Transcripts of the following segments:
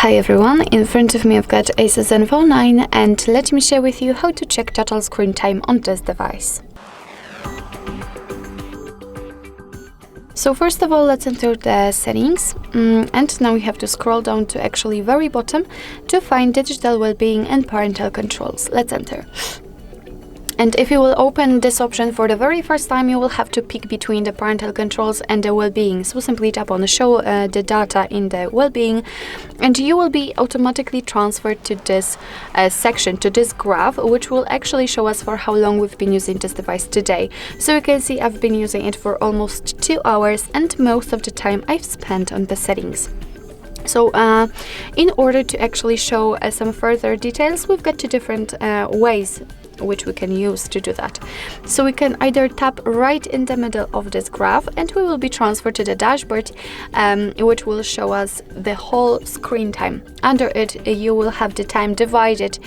Hi everyone, in front of me I've got ASUS Zenfone 9 and let me share with you how to check total screen time on this device. So first of all, let's enter the settings and now we have to scroll down to actually very bottom to find digital well-being and parental controls. Let's enter. And if you will open this option for the very first time, you will have to pick between the parental controls and the well-being. So simply tap on show the data in the well-being and you will be automatically transferred to this section, to this graph, which will actually show us for how long we've been using this device today. So you can see I've been using it for almost 2 hours and most of the time I've spent on the settings. So in order to actually show some further details, we've got two different ways which we can use to do that. So we can either tap right in the middle of this graph and we will be transferred to the dashboard, which will show us the whole screen time. Under it you will have the time divided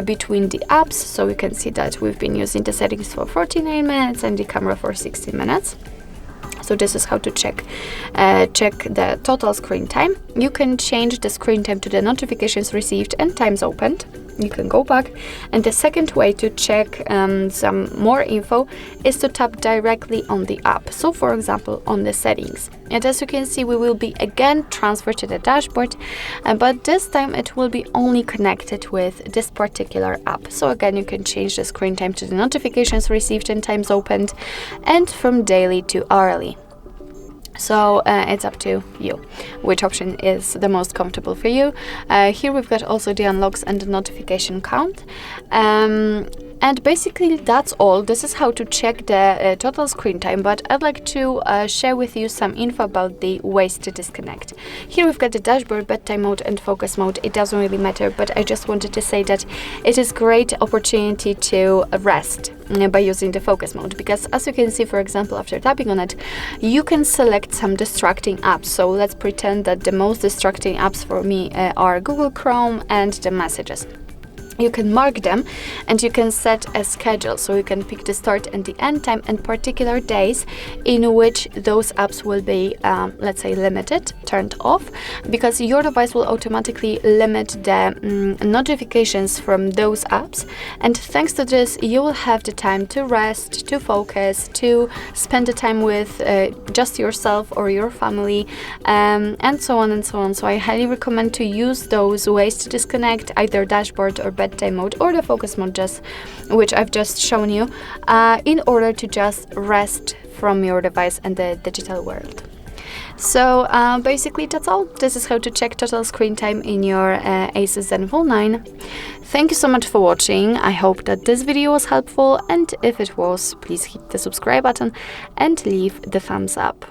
between the apps, so we can see that we've been using the settings for 49 minutes and the camera for 60 minutes. So this is how to check the total screen time. You can change the screen time to the notifications received and times opened. You can go back, and the second way to check some more info is to tap directly on the app. So for example on the settings, and as you can see we will be again transferred to the dashboard, but this time it will be only connected with this particular app. So again you can change the screen time to the notifications received and times opened, and from daily to hourly. So it's up to you which option is the most comfortable for you. Here we've got also the unlocks and the notification count. And basically that's all. This is how to check the total screen time, but I'd like to share with you some info about the ways to disconnect. Here we've got the dashboard, bedtime mode and focus mode. It doesn't really matter, but I just wanted to say that it is great opportunity to rest by using the focus mode, because as you can see, for example, after tapping on it, you can select some distracting apps. So let's pretend that the most distracting apps for me are Google Chrome and the messages. You can mark them and you can set a schedule, so you can pick the start and the end time and particular days in which those apps will be let's say limited, turned off, because your device will automatically limit the notifications from those apps, and thanks to this you will have the time to rest, to focus, to spend the time with just yourself or your family, and so on and so on. So I highly recommend to use those ways to disconnect, either dashboard or bedtime mode or the focus mode, which I've just shown you, in order to just rest from your device and the digital world. So basically that's all. This is how to check total screen time in your ASUS Zenfone 9. Thank you so much for watching. I hope that this video was helpful, and if it was, please hit the subscribe button and leave the thumbs up.